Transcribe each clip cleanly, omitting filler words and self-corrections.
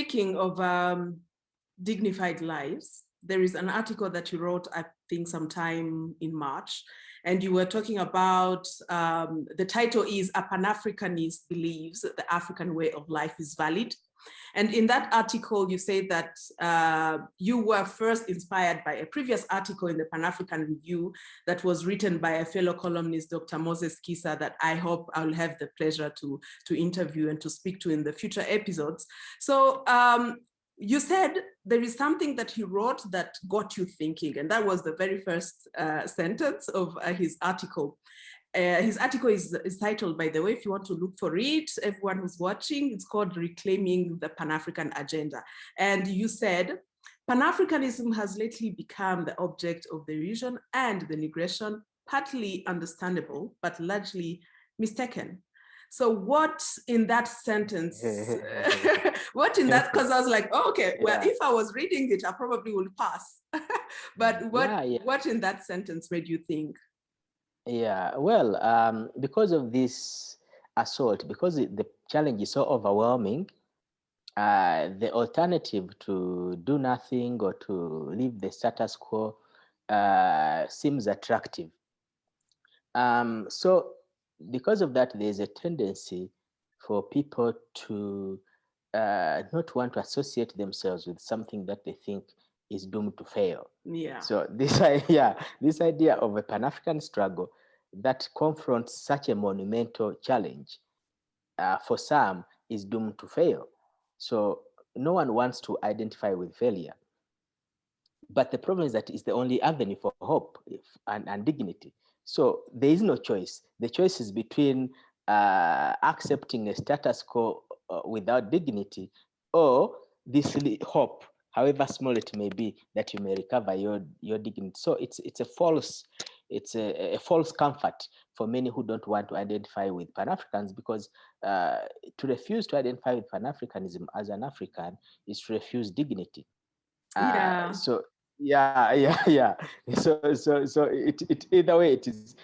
speaking of dignified lives, there is an article that you wrote, I think, sometime in March, and you were talking about the title is "A Pan-Africanist Believes the African Way of Life is Valid." And in that article, you say that you were first inspired by a previous article in the Pan-African Review that was written by a fellow columnist, Dr. Moses Kisa, that I hope I'll have the pleasure to interview and to speak to in the future episodes. So you said there is something that he wrote that got you thinking, and that was the very first sentence of his article. His article is titled, by the way, if you want to look for it, everyone who's watching, it's called Reclaiming the Pan-African Agenda. And you said, Pan-Africanism has lately become the object of derision and denigration, partly understandable, but largely mistaken. So what in that sentence, what in that, because I was like, oh, okay, well, if I was reading it, I probably would pass. But what in that sentence made you think? Yeah, well, because of this assault, because the challenge is so overwhelming, the alternative to do nothing or to leave the status quo seems attractive. So because of that, there's a tendency for people to not want to associate themselves with something that they think is doomed to fail. Yeah. So this idea of a Pan-African struggle that confronts such a monumental challenge for some is doomed to fail. So no one wants to identify with failure. But the problem is that it's the only avenue for hope and dignity. So there is no choice. The choice is between accepting a status quo without dignity, or this hope, however small it may be, that you may recover your dignity. So it's a false comfort for many who don't want to identify with Pan-Africans, because to refuse to identify with Pan-Africanism as an African is to refuse dignity. So it either way it is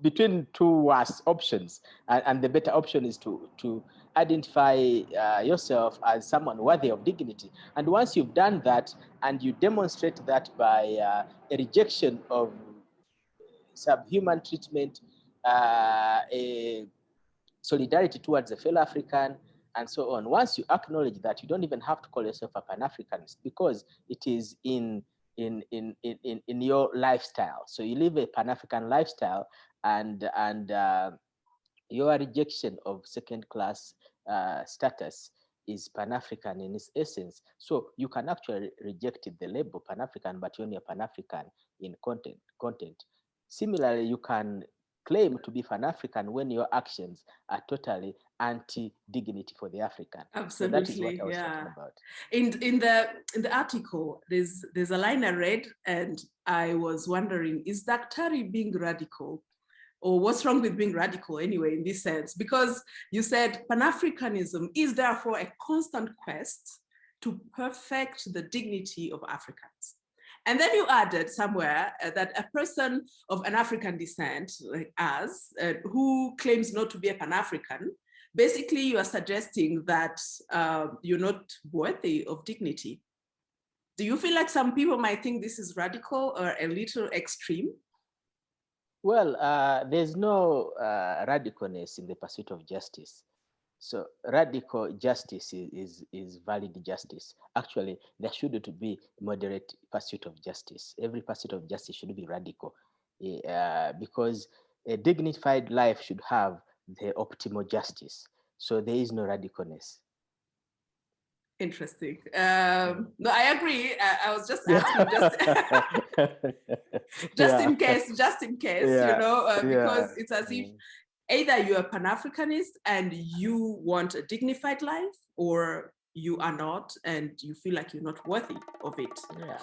between two worse options, and the better option is to identify yourself as someone worthy of dignity. And once you've done that, and you demonstrate that by a rejection of subhuman treatment, a solidarity towards a fellow African, and so on. Once you acknowledge that, you don't even have to call yourself a Pan-Africanist, because it is in your lifestyle. So you live a Pan-African lifestyle, and your rejection of second-class status is Pan-African in its essence. So you can actually reject the label Pan-African, but you're only a Pan-African in content. Similarly, you can claim to be Pan-African when your actions are totally anti-dignity for the African. Absolutely, so that is what I was talking about. In the article, there's a line I read, and I was wondering, is Daktari being radical? Or what's wrong with being radical anyway, in this sense? Because you said Pan-Africanism is therefore a constant quest to perfect the dignity of Africans. And then you added somewhere that a person of an African descent, like us, who claims not to be a Pan-African, basically you are suggesting that you're not worthy of dignity. Do you feel like some people might think this is radical or a little extreme? Well, there's no radicalness in the pursuit of justice. So radical justice is valid justice. Actually, there should be moderate pursuit of justice. Every pursuit of justice should be radical, because a dignified life should have the optimal justice. So there is no radicalness. Interesting. No, I agree. I was just asking, just in case, because it's as if either you're a Pan-Africanist and you want a dignified life, or you are not and you feel like you're not worthy of it. Yeah.